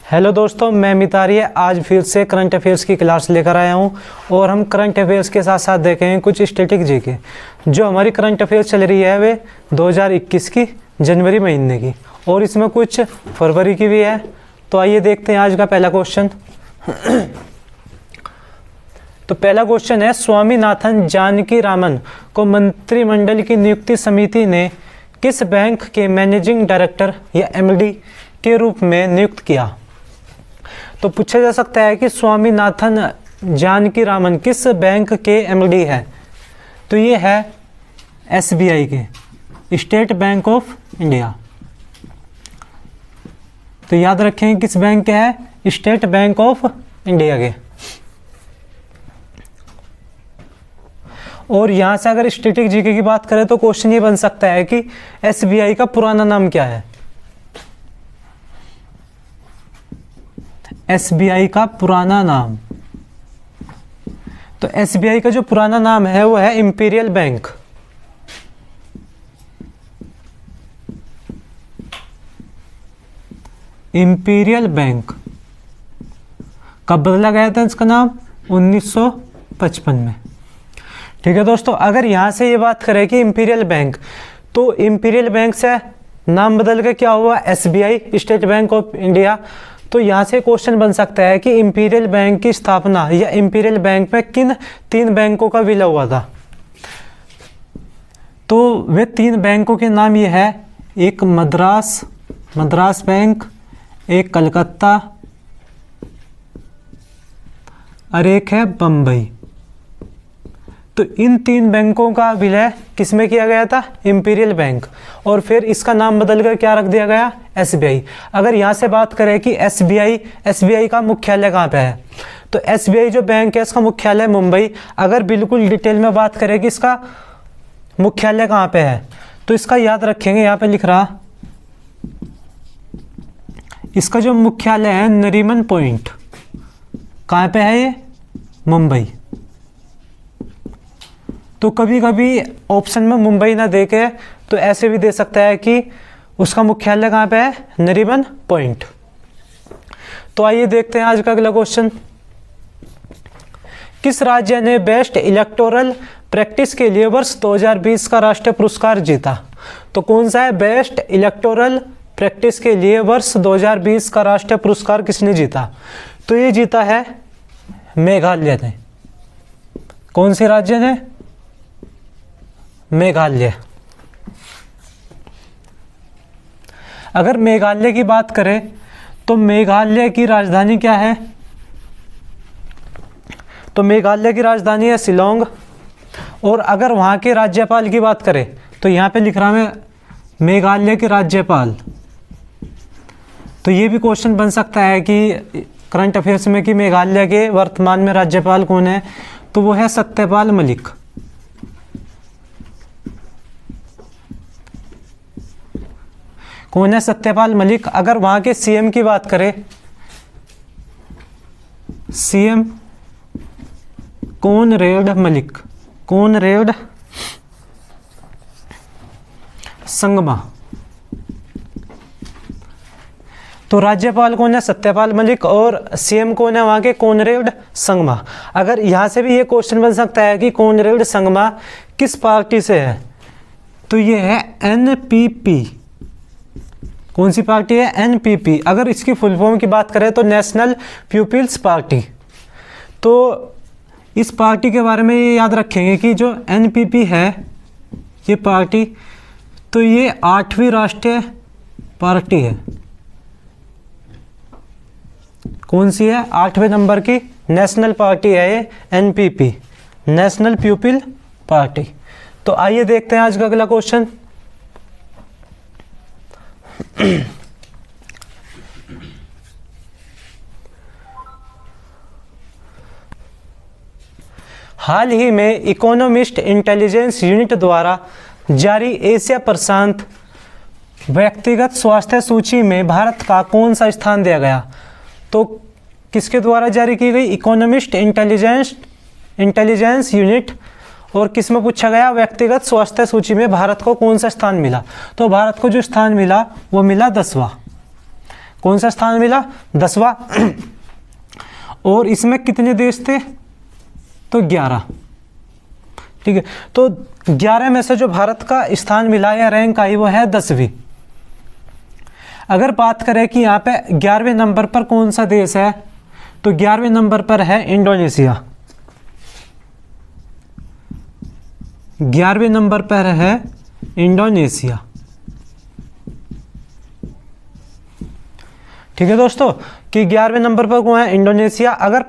Hello दोस्तों, मैं मितारिया आज फिर से करंट अफेयर्स की क्लास लेकर आया हूं और हम करंट अफेयर्स के साथ साथ देखेंगे कुछ स्टैटिक जीके। जो हमारी करंट अफेयर्स चल रही है वे 2021 की जनवरी महीने की और इसमें कुछ फरवरी की भी है। तो आइए देखते हैं आज का पहला क्वेश्चन। तो पहला क्वेश्चन है, स्वामीनाथन जानकीरामन को मंत्रिमंडल की नियुक्ति समिति ने किस बैंक के मैनेजिंग डायरेक्टर या एमडी के रूप में नियुक्त किया। तो पूछा जा सकता है कि स्वामीनाथन जानकीरामन किस बैंक के एमडी है। तो ये है एसबीआई के, स्टेट बैंक ऑफ इंडिया। तो याद रखें किस बैंक के है, स्टेट बैंक ऑफ इंडिया के। और यहां से अगर स्टैटिक जीके की बात करें तो क्वेश्चन ये बन सकता है कि एसबीआई का पुराना नाम क्या है। एसबीआई का पुराना नाम, तो एसबीआई का जो पुराना नाम है वो है इंपीरियल बैंक। इंपीरियल बैंक कब बदला गया था इसका नाम, 1955 में। ठीक है दोस्तों, अगर यहां से ये बात करें कि इंपीरियल बैंक, तो इंपीरियल बैंक से नाम बदल के क्या हुआ, SBI, state bank of India. तो यहाँ से क्वेश्चन बन सकता है कि इंपीरियल बैंक की स्थापना या इंपीरियल बैंक में किन तीन बैंकों का विलय हुआ था। तो वे तीन बैंकों के नाम ये है, एक मद्रास बैंक, एक कलकत्ता और एक है बम्बई। तो इन तीन बैंकों का विलय किसमें किया गया था, इंपीरियल बैंक, और फिर इसका नाम बदलकर क्या रख दिया गया, एसबीआई। अगर यहाँ से बात करें कि एसबीआई का मुख्यालय कहाँ पे है, तो एसबीआई जो बैंक है इसका मुख्यालय मुंबई। अगर बिल्कुल डिटेल में बात करें कि इसका मुख्यालय कहाँ पे है, तो इसका याद रखेंगे, यहाँ पे लिख रहा, इसका जो मुख्यालय है नरीमन पॉइंट, कहाँ पे है ये, मुंबई। तो कभी कभी ऑप्शन में मुंबई ना देके तो ऐसे भी दे सकता है कि उसका मुख्यालय कहाँ पे है, नरीमन पॉइंट। तो आइए देखते हैं आज का अगला क्वेश्चन। किस राज्य ने बेस्ट इलेक्टोरल प्रैक्टिस के लिए वर्ष 2020 का राष्ट्रीय पुरस्कार जीता। तो कौन सा है, बेस्ट इलेक्टोरल प्रैक्टिस के लिए वर्ष 2020 का राष्ट्रीय पुरस्कार किसने जीता। तो ये जीता है मेघालय ने। कौन से राज्य ने, मेघालय। अगर मेघालय की बात करें तो मेघालय की राजधानी क्या है, तो मेघालय की राजधानी है शिलोंग। और अगर वहां के राज्यपाल की बात करें तो यहां पे लिख रहा मैं मेघालय के राज्यपाल। तो ये भी क्वेश्चन बन सकता है कि करंट अफेयर्स में कि मेघालय के वर्तमान में राज्यपाल कौन है, तो वो है सत्यपाल मलिक। कौन है, सत्यपाल मलिक। अगर वहां के सीएम की बात करें, CM Conrad Malik, Conrad Sangma. तो राज्यपाल कौन है, सत्यपाल मलिक, और सीएम कौन है वहां के, कोनरेड संगमा। अगर यहां से भी ये क्वेश्चन बन सकता है कि कोनरेड संगमा किस पार्टी से है, तो ये है एनपीपी। कौन सी पार्टी है, एनपीपी। अगर इसकी फुल फॉर्म की बात करें तो नेशनल पीपल्स पार्टी। तो इस पार्टी के बारे में ये याद रखेंगे कि जो एनपीपी है ये पार्टी, तो ये 8वीं राष्ट्रीय पार्टी है। कौन सी है, 8वें नंबर की नेशनल पार्टी है ये एनपीपी, नेशनल पीपल पार्टी। तो आइए देखते हैं आज का अगला क्वेश्चन। हाल ही में इकोनॉमिस्ट इंटेलिजेंस यूनिट द्वारा जारी एशिया प्रशांत व्यक्तिगत स्वास्थ्य सूची में भारत का कौन सा स्थान दिया गया। तो किसके द्वारा जारी की गई, इकोनॉमिस्ट इंटेलिजेंस यूनिट, और किस में पूछा गया, व्यक्तिगत स्वास्थ्य सूची में भारत को कौन सा स्थान मिला। तो भारत को जो स्थान मिला वो मिला 10वां। कौन सा स्थान मिला? 10वां। और इसमें कितने देश थे? तो 11। ठीक है, तो 11 में से जो भारत का स्थान मिला या रैंक आई वो है 10वीं। अगर बात करें कि यहाँ पे 11वें नंबर पर कौन सा देश है, तो 11वें नंबर पर है इंडोनेशिया। 11वें नंबर पर है इंडोनेशिया। ठीक है दोस्तों, कि 11वें नंबर पर कौन है? इंडोनेशिया। अगर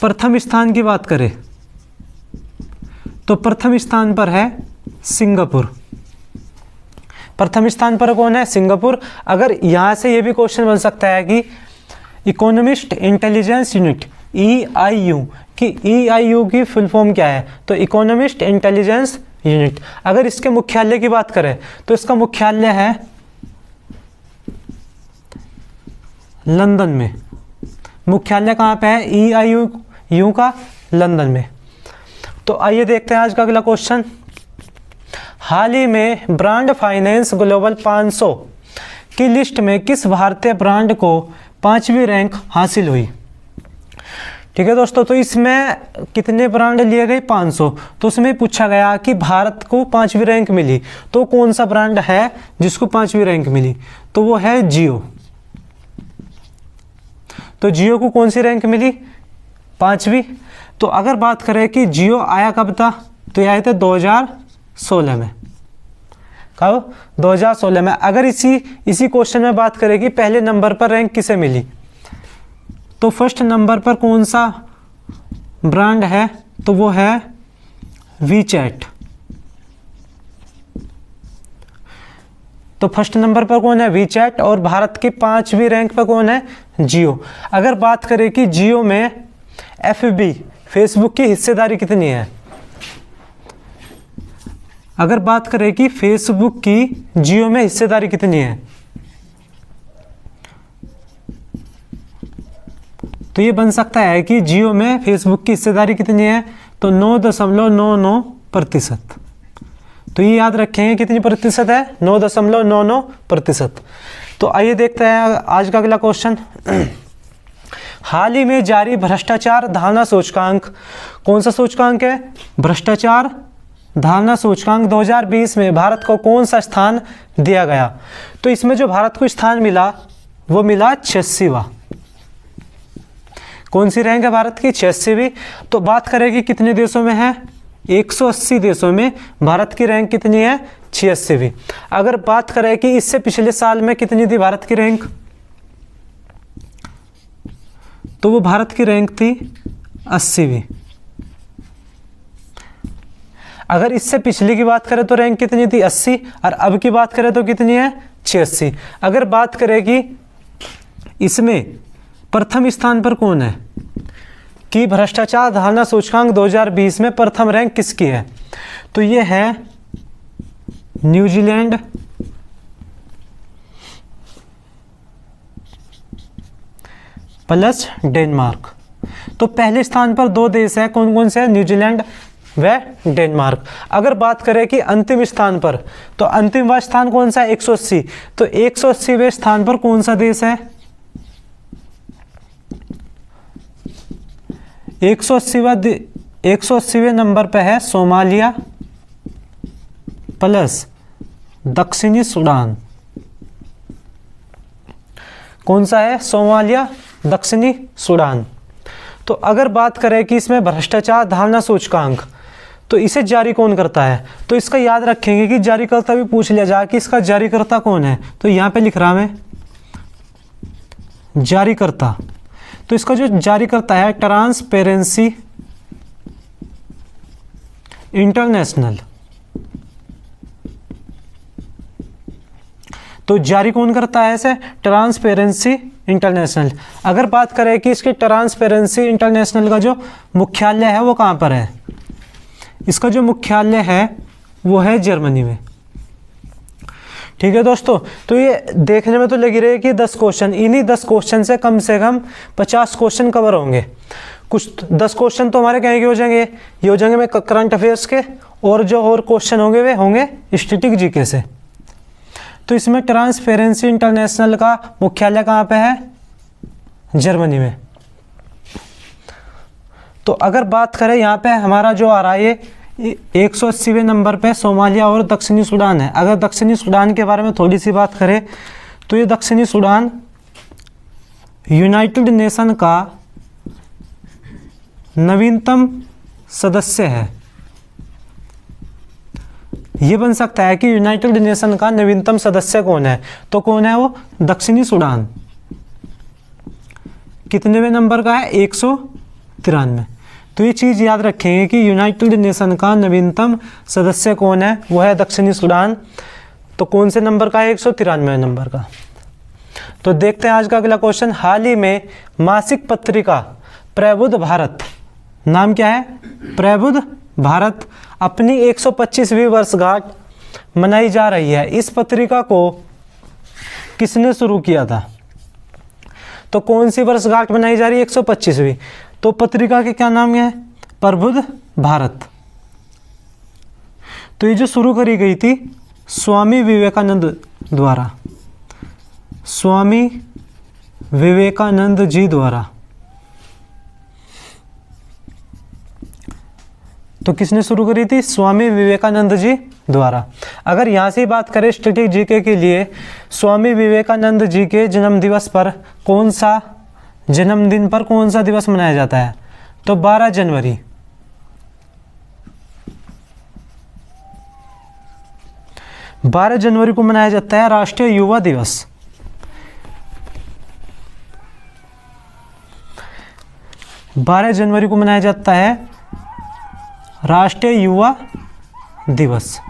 प्रथम स्थान की बात करें तो प्रथम स्थान पर है सिंगापुर। प्रथम स्थान पर कौन है? सिंगापुर। अगर यहाँ से ये भी क्वेश्चन बन सकता है कि इकोनॉमिस्ट इंटेलिजेंस यूनिट EIU कि EIU की फुल फॉर्म क्या है? तो इकोनॉमिस्ट इंटेलिजेंस यूनिट। अगर इसके मुख्यालय की बात करें तो इसका मुख्यालय है लंदन में। मुख्यालय कहाँ पे है? EIU का लंदन में। तो आइए देखते हैं आज का अगला क्वेश्चन। हाल ही में ब्रांड फाइनेंस ग्लोबल 500 की लिस्ट में किस भारतीय ब्रांड को 5वीं रैंक हासिल हुई? ठीक है दोस्तों, तो इसमें कितने ब्रांड लिए गए? 500। तो उसमें पूछा गया कि भारत को 5वीं रैंक मिली, तो कौन सा ब्रांड है जिसको 5वीं रैंक मिली? तो वो है जियो। तो जियो को कौन सी रैंक मिली? 5वीं। तो अगर बात करें कि जियो आया कब था, तो ये आए थे 2016 में। कब? 2016 में। अगर इसी क्वेश्चन में बात करें कि पहले नंबर पर रैंक किसे मिली, तो फर्स्ट नंबर पर कौन सा ब्रांड है? तो वो है वीचैट। तो फर्स्ट नंबर पर कौन है? वीचैट। और भारत की 5वीं रैंक पर कौन है? जियो। अगर बात करें कि जियो में FB फेसबुक की हिस्सेदारी कितनी है, अगर बात करें कि फेसबुक की जियो में हिस्सेदारी कितनी है, तो ये बन सकता है कि जियो में फेसबुक की हिस्सेदारी कितनी है? तो 9.99%। तो ये याद रखेंगे कितनी प्रतिशत है? 9.99%। तो आइए देखते हैं आज का अगला क्वेश्चन। हाल ही में जारी भ्रष्टाचार धारणा सूचकांक, कौन सा सूचकांक है? भ्रष्टाचार धारणा सूचकांक 2020 में भारत को कौन सा स्थान दिया गया? तो इसमें जो भारत को स्थान मिला वो मिला 86वां। कौन सी रैंक है भारत की? 86वीं। तो बात करें कि कितने देशों में है? 180 देशों में भारत की रैंक कितनी है? 86वीं। अगर बात करें कि इससे पिछले साल में कितनी थी भारत की रैंक, तो वो भारत की रैंक थी 80वीं। अगर इससे पिछले की बात करें तो रैंक कितनी थी? 80। और अब की बात करें तो कितनी है? 86। अगर बात करें कि इसमें प्रथम स्थान पर कौन है कि भ्रष्टाचार धारणा सूचकांक 2020 में प्रथम रैंक किसकी है, तो ये है न्यूजीलैंड, प्लस डेनमार्क। तो पहले स्थान पर 2 देश हैं, कौन कौन से हैं? न्यूजीलैंड व डेनमार्क। अगर बात करें कि अंतिम स्थान पर, तो अंतिमवां स्थान कौन सा है? 180। तो 180वें स्थान पर कौन सा देश है? 180वें नंबर पे है सोमालिया प्लस दक्षिणी सूडान। कौन सा है? सोमालिया, दक्षिणी सूडान। तो अगर बात करें कि इसमें भ्रष्टाचार धारणा सूचकांक, तो इसे जारी कौन करता है? तो इसका याद रखेंगे कि जारीकर्ता भी पूछ लिया जाए कि इसका जारीकर्ता कौन है, तो यहाँ पे लिख रहा मैं जारीकर्ता। तो इसका जो जारीकर्ता है ट्रांसपेरेंसी इंटरनेशनल। तो जारी कौन करता है इसे? Transparency international. अगर बात करें कि इसके ट्रांसपेरेंसी इंटरनेशनल का जो मुख्यालय है वो कहाँ पर है, इसका जो मुख्यालय है वो है जर्मनी में। ठीक है दोस्तों, तो ये देखने में तो लगी रही कि 10 क्वेश्चन, इन्हीं 10 क्वेश्चन से कम 50 क्वेश्चन कवर होंगे। कुछ 10 क्वेश्चन तो हमारे कहीं के हो जाएंगे, ये हो जाएंगे में करंट अफेयर्स के, और जो और क्वेश्चन होंगे वे होंगे स्टैटिक जीके से। तो इसमें ट्रांसपेरेंसी इंटरनेशनल का मुख्यालय कहाँ पे है? जर्मनी में। तो अगर बात करें यहाँ पे हमारा जो आ रहा है ये 180वें नंबर पे सोमालिया और दक्षिणी सूडान है। अगर दक्षिणी सूडान के बारे में थोड़ी सी बात करें तो ये दक्षिणी सूडान यूनाइटेड नेशन का नवीनतम सदस्य है। ये बन सकता है कि यूनाइटेड नेशन का नवीनतम सदस्य कौन है, तो कौन है वो? दक्षिणी सूडान। कितनेवें नंबर का है? 193। तो ये चीज़ याद रखेंगे कि यूनाइटेड नेशन का नवीनतम सदस्य कौन है, वो है दक्षिणी सूडान। तो कौन से नंबर का है? 193वें नंबर का। तो देखते हैं आज का अगला क्वेश्चन। हाल ही में मासिक पत्रिका प्रबुद्ध भारत, नाम क्या है? प्रबुद्ध भारत, अपनी 125वीं वर्षगांठ मनाई जा रही है। इस पत्रिका को किसने शुरू किया था? तो कौन सी वर्षगांठ मनाई जा रही है? 125वीं। तो पत्रिका के क्या नाम है? प्रबुद्ध भारत। तो ये जो शुरू करी गई थी स्वामी विवेकानंद द्वारा, स्वामी विवेकानंद जी द्वारा। तो किसने शुरू करी थी? स्वामी विवेकानंद जी द्वारा। अगर यहाँ से बात करें स्टैटिक जीके के लिए, स्वामी विवेकानंद जी के जन्म दिवस पर कौन सा जन्मदिन पर कौन सा दिवस मनाया जाता है? तो 12 जनवरी। 12 जनवरी को मनाया जाता है राष्ट्रीय युवा दिवस। बारह जनवरी को मनाया जाता है राष्ट्रीय युवा दिवस।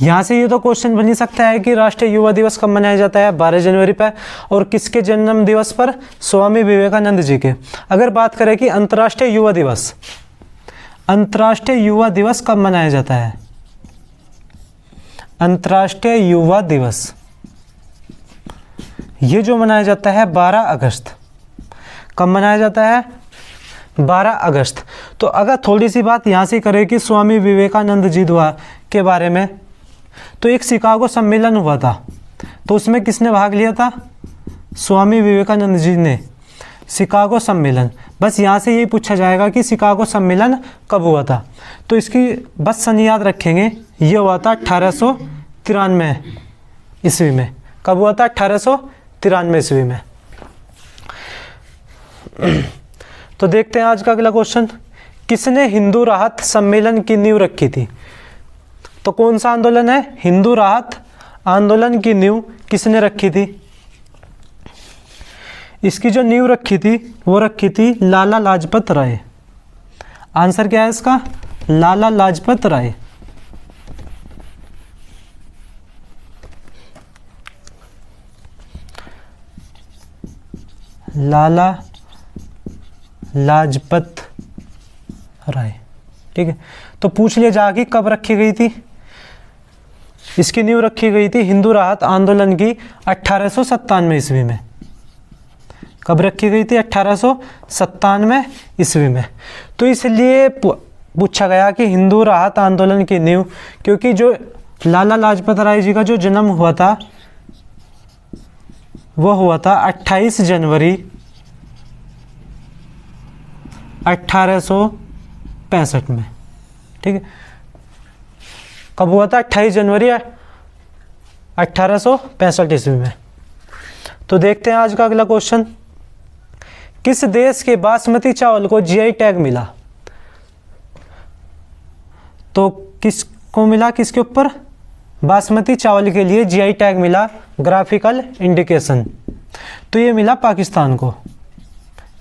यहाँ से ये तो क्वेश्चन बन ही सकता है कि राष्ट्रीय युवा दिवस कब मनाया जाता है? 12 जनवरी पर। और किसके जन्म दिवस पर? स्वामी विवेकानंद जी के। अगर बात करें कि अंतर्राष्ट्रीय युवा दिवस, अंतर्राष्ट्रीय युवा दिवस कब मनाया जाता है? अंतर्राष्ट्रीय युवा दिवस ये जो मनाया जाता है 12 अगस्त। कब मनाया जाता है? 12 अगस्त। तो अगर थोड़ी सी बात यहाँ से करें कि स्वामी विवेकानंद जी द्वारा के बारे में, तो एक शिकागो सम्मेलन हुआ था, तो उसमें किसने भाग लिया था? स्वामी विवेकानंद जी ने। शिकागो सम्मेलन, बस यहाँ से यही पूछा जाएगा कि शिकागो सम्मेलन कब हुआ था। तो इसकी बस सन याद रखेंगे, ये हुआ था 1893 ईस्वी में। कब हुआ था? 1893 ईस्वी में। तो देखते हैं आज का अगला क्वेश्चन। किसने हिंदू राहत सम्मेलन की नींव रखी थी? तो कौन सा आंदोलन है? हिंदू राहत आंदोलन की नींव किसने रखी थी? इसकी जो नींव रखी थी वो रखी थी लाला लाजपत राय। आंसर क्या है इसका? लाला लाजपत राय। लाला लाजपत राय। ठीक है, तो पूछ लिया जाएगी कब रखी गई थी। इसकी नींव रखी गई थी हिंदू राहत आंदोलन की 1897 ईस्वी में। कब रखी गई थी? 1897 ईस्वी में। तो इसलिए पूछा गया कि हिंदू राहत आंदोलन की नींव, क्योंकि जो लाला लाजपत राय जी का जो जन्म हुआ था वो हुआ था 28 जनवरी 1865 में। ठीक है, कब हुआ था? 28 जनवरी 1865 ईस्वी में। तो देखते हैं आज का अगला क्वेश्चन। किस देश के बासमती चावल को जीआई टैग मिला? तो किसको मिला? किसके ऊपर? बासमती चावल के लिए जीआई टैग मिला, ग्राफिकल इंडिकेशन। तो ये मिला पाकिस्तान को।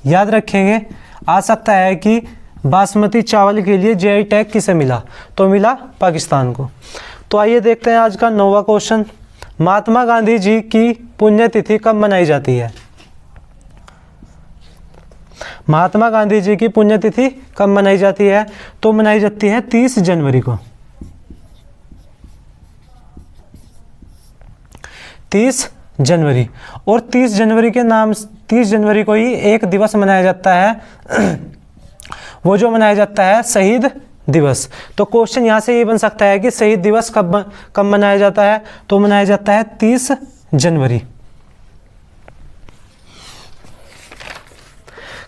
याद रखेंगे, आ सकता है कि बासमती चावल के लिए जीआई टैग किसे मिला? तो मिला पाकिस्तान को। तो आइए देखते हैं आज का 9वां क्वेश्चन। महात्मा गांधी जी की पुण्यतिथि कब मनाई जाती है? महात्मा गांधी जी की पुण्यतिथि कब मनाई जाती है? तो मनाई जाती है 30 जनवरी को। 30 जनवरी। और 30 जनवरी के नाम, 30 जनवरी को ही एक दिवस मनाया जाता है, वो जो मनाया जाता है शहीद दिवस। तो क्वेश्चन यहाँ से ये बन सकता है कि शहीद दिवस कब मनाया जाता है, तो मनाया जाता है 30 जनवरी।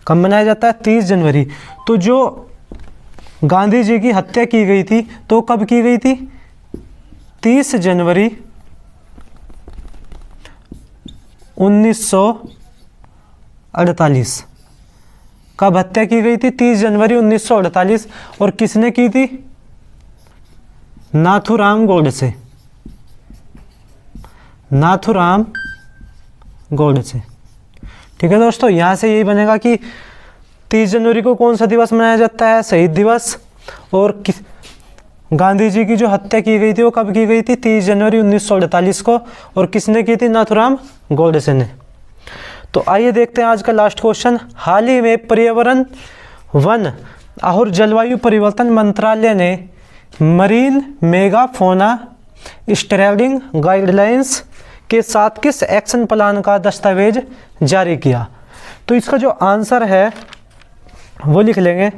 कब मनाया जाता है? 30 जनवरी। तो जो गांधी जी की हत्या की गई थी तो कब की गई थी? 30 जनवरी 1948। कब हत्या की गई थी? 30 जनवरी 1948। और किसने की थी? नाथूराम गोडसे। नाथूराम गोडसे। ठीक है दोस्तों, यहाँ से यही बनेगा कि 30 जनवरी को कौन सा दिवस मनाया जाता है? शहीद दिवस। और गांधी जी की जो हत्या की गई थी वो कब की गई थी? 30 जनवरी 1948 को। और किसने की थी? नाथूराम गोडसे ने। तो आइए देखते हैं आज का लास्ट क्वेश्चन। हाल ही में पर्यावरण, वन और जलवायु परिवर्तन मंत्रालय ने मरीन मेगाफोना स्ट्रेडिंग गाइडलाइंस के साथ किस एक्शन प्लान का दस्तावेज जारी किया? तो इसका जो आंसर है वो लिख लेंगे।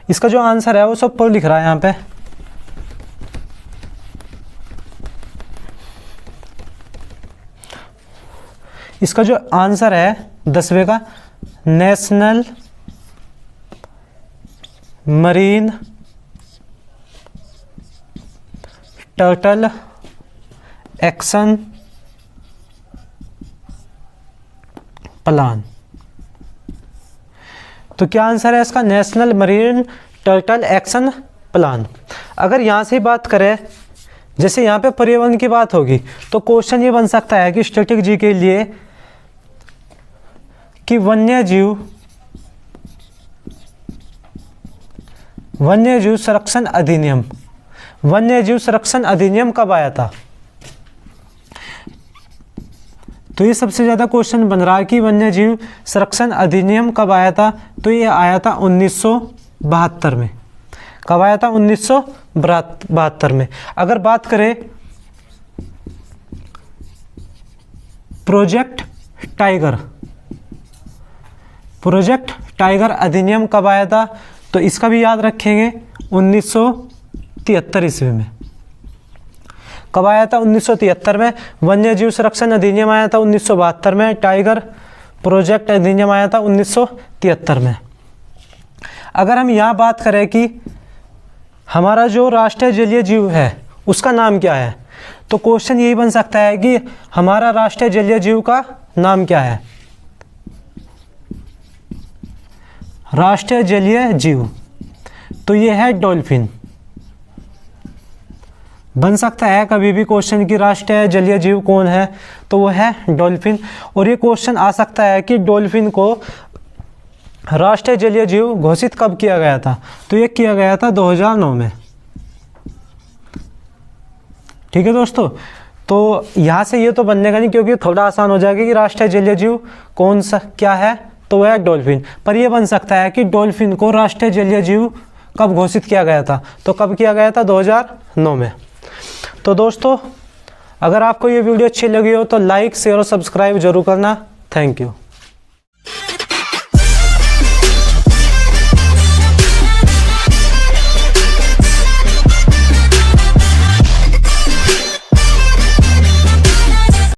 इसका जो आंसर है वो सब पर लिख रहा है यहाँ पे। इसका जो आंसर है 10वें का, national marine turtle action plan. तो क्या आंसर है इसका? National marine turtle action plan. अगर यहाँ से बात करें, जैसे यहाँ पे पर्यावरण की बात होगी, तो क्वेश्चन ये बन सकता है कि स्टैटिक जी के लिए कि वन्यजीव संरक्षण अधिनियम, वन्यजीव संरक्षण अधिनियम कब आया था? तो ये सबसे ज़्यादा क्वेश्चन बन रहा है कि वन्यजीव संरक्षण अधिनियम कब आया था? तो ये आया था 1972 में। कब आया था? 1972 में। अगर बात करें प्रोजेक्ट टाइगर अधिनियम कब आया था? तो इसका भी याद रखेंगे 1973 ईस्वी में। कब आया था? 1973 में। वन्यजीव संरक्षण अधिनियम आया था 1972 में। टाइगर प्रोजेक्ट अधिनियम आया था 1973 में। अगर हम यहाँ बात करें कि हमारा जो राष्ट्रीय जलीय जीव है उसका नाम क्या है, तो क्वेश्चन यही बन सकता है कि हमारा राष्ट्रीय जलीय जीव का नाम क्या है? राष्ट्रीय जलीय जीव, तो ये है डॉल्फिन। बन सकता है कभी भी क्वेश्चन की राष्ट्रीय जलीय जीव कौन है, तो वो है डॉल्फिन। और ये क्वेश्चन आ सकता है कि डॉल्फिन को राष्ट्रीय जलीय जीव घोषित कब किया गया था? तो ये किया गया था 2009 में। ठीक है दोस्तों, तो यहाँ से ये तो बनने का नहीं, क्योंकि थोड़ा आसान हो जाएगा कि राष्ट्रीय जलीय जीव कौन सा क्या है, तो वह है डॉल्फिन। पर यह बन सकता है कि डॉल्फिन को राष्ट्रीय जलीय जीव कब घोषित किया गया था? तो कब किया गया था? 2009 में। तो दोस्तों, अगर आपको ये वीडियो अच्छी लगी हो तो लाइक, शेयर और सब्सक्राइब जरूर करना। Thank you.